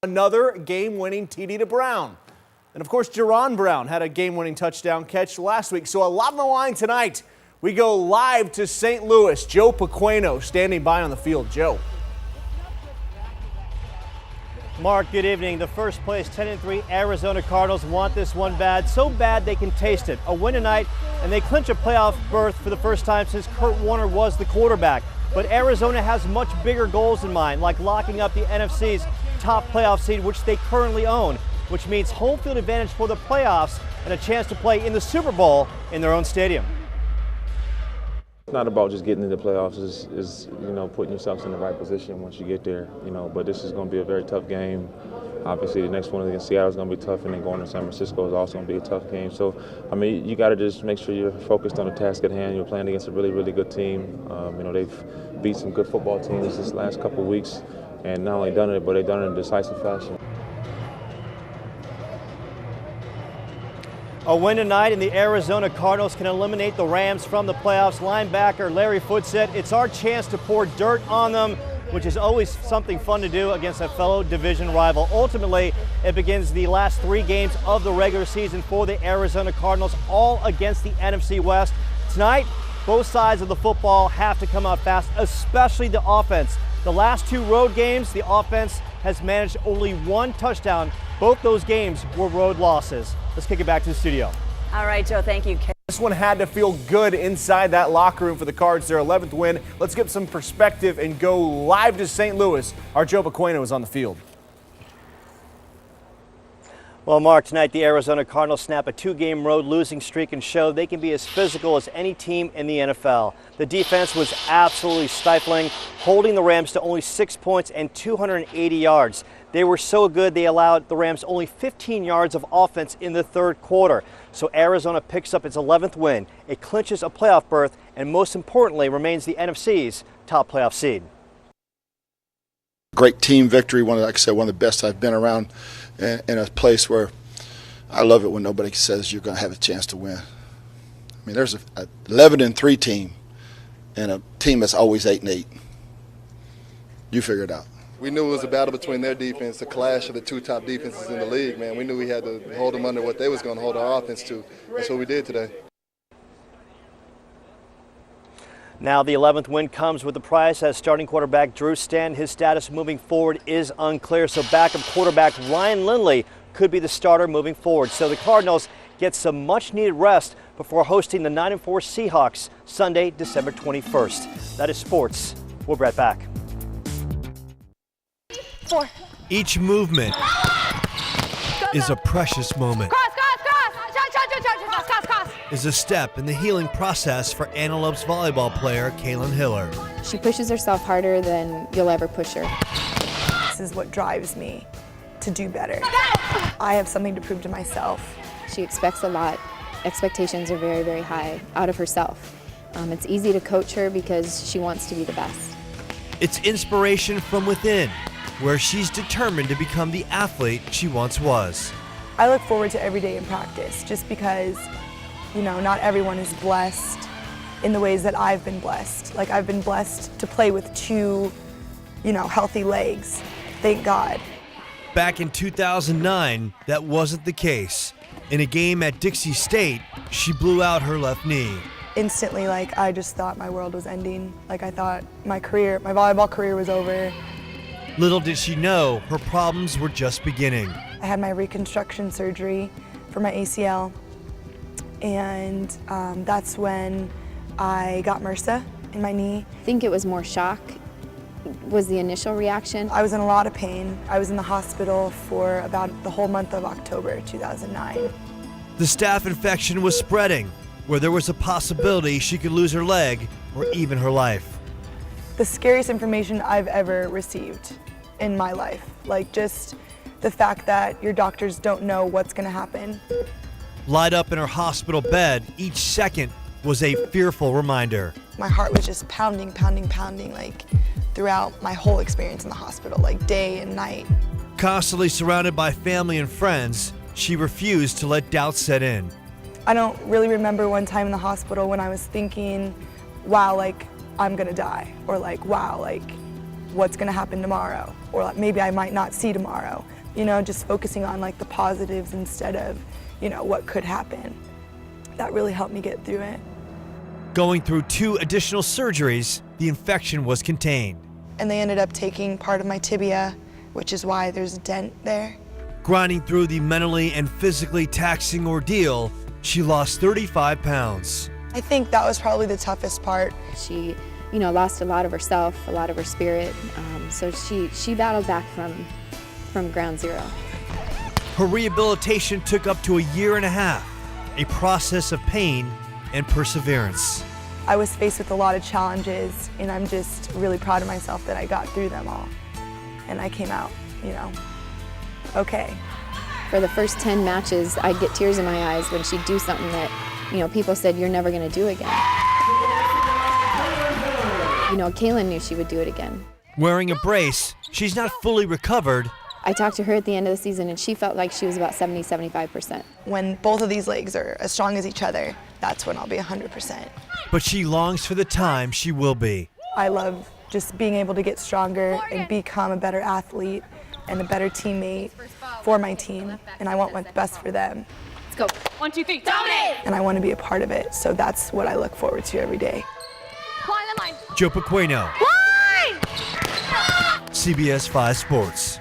Another game-winning TD to Brown. And of course, Jerron Brown had a game-winning touchdown catch last week. So a lot on the line tonight. We go live to St. Louis. Joe Pequeno standing by on the field. Joe. Mark, good evening. The first place 10-3 Arizona Cardinals want this one bad, so bad they can taste it. A win tonight, and they clinch a playoff berth for the first time since Kurt Warner was the quarterback. But Arizona has much bigger goals in mind, like locking up the NFC's top playoff seed, which they currently own, which means home field advantage for the playoffs and a chance to play in the Super Bowl in their own stadium. It's not about just getting into the playoffs, is putting yourselves in the right position once you get there, but this is going to be a very tough game. Obviously the next one against Seattle is going to be tough, and then going to San Francisco is also going to be a tough game. So I mean, you got to just make sure you're focused on the task at hand. You're playing against a really, really good team. They've beat some good football teams this last couple of weeks, and not only done it, but they've done it in a decisive fashion. A win tonight and the Arizona Cardinals can eliminate the Rams from the playoffs. Linebacker Larry Foote said, "It's our chance to pour dirt on them," which is always something fun to do against a fellow division rival. Ultimately, it begins the last 3 games of the regular season for the Arizona Cardinals, all against the NFC West. Tonight, both sides of the football have to come out fast, especially the offense. The last 2 road games, the offense has managed only 1 touchdown. Both those games were road losses. Let's kick it back to the studio. All right, Joe, thank you. This one had to feel good inside that locker room for the Cards, their 11th win. Let's get some perspective and go live to St. Louis. Our Joe Pequeno is on the field. Well, Mark, tonight the Arizona Cardinals snap a 2-game road losing streak and show they can be as physical as any team in the NFL. The defense was absolutely stifling, holding the Rams to only 6 points and 280 yards. They were so good they allowed the Rams only 15 yards of offense in the 3rd quarter. So Arizona picks up its 11th win. It clinches a playoff berth and most importantly remains the NFC's top playoff seed. Great team victory, one of the best I've been around in a place where I love it when nobody says you're going to have a chance to win. I mean, there's a 11-3 team and a team that's always 8-8. You figure it out. We knew it was a battle between their defense, the clash of the 2 top defenses in the league, man. We knew we had to hold them under what they was going to hold our offense to. That's what we did today. Now the 11th win comes with the price as starting quarterback Drew Stanton. His status moving forward is unclear, so backup quarterback Ryan Lindley could be the starter moving forward. So the Cardinals get some much-needed rest before hosting the 9-4 Seahawks Sunday, December 21st. That is sports. We'll be right back. 4. Each movement is a precious moment. Cross. Is a step in the healing process for Antelope's volleyball player, Kaylin Hiller. She pushes herself harder than you'll ever push her. This is what drives me to do better. I have something to prove to myself. She expects a lot. Expectations are very, very high out of herself. It's easy to coach her because she wants to be the best. It's inspiration from within, where she's determined to become the athlete she once was. I look forward to every day in practice just because, not everyone is blessed in the ways that I've been blessed. Like, I've been blessed to play with 2, healthy legs. Thank God. Back in 2009, that wasn't the case. In a game at Dixie State, she blew out her left knee. Instantly, I just thought my world was ending. I thought my volleyball career was over. Little did she know, her problems were just beginning. I had my reconstruction surgery for my ACL, and that's when I got MRSA in my knee. I think it was more shock was the initial reaction. I was in a lot of pain. I was in the hospital for about the whole month of October 2009. The staph infection was spreading, where there was a possibility she could lose her leg or even her life. The scariest information I've ever received in my life, just the fact that your doctors don't know what's going to happen. Lied up in her hospital bed, each second was a fearful reminder. My heart was just pounding, throughout my whole experience in the hospital, day and night. Constantly surrounded by family and friends, she refused to let doubt set in. I don't really remember one time in the hospital when I was thinking, wow, I'm gonna die, or wow, what's going to happen tomorrow, or like, maybe I might not see tomorrow. You know, just focusing on like the positives instead of, you know, what could happen. That really helped me get through it. Going through 2 additional surgeries, the infection was contained. And they ended up taking part of my tibia, which is why there's a dent there. Grinding through the mentally and physically taxing ordeal, she lost 35 pounds. I think that was probably the toughest part. She, you know, lost a lot of herself, a lot of her spirit. So she battled back from ground zero. Her rehabilitation took up to 1.5 years, a process of pain and perseverance. I was faced with a lot of challenges, and I'm just really proud of myself that I got through them all. And I came out, you know, okay. For the first 10 matches, I'd get tears in my eyes when she'd do something that, you know, people said, you're never gonna do again. You know, Kaylin knew she would do it again. Wearing a brace, she's not fully recovered. I talked to her at the end of the season, and she felt like she was about 70–75%. When both of these legs are as strong as each other, that's when I'll be 100%. But she longs for the time she will be. I love just being able to get stronger and become a better athlete and a better teammate for my team, and I want what's best for them. Let's go. 1, 2, 3, dominate! And I want to be a part of it, so that's what I look forward to every day. Line, line. Joe Pequeno, Line! CBS 5 Sports.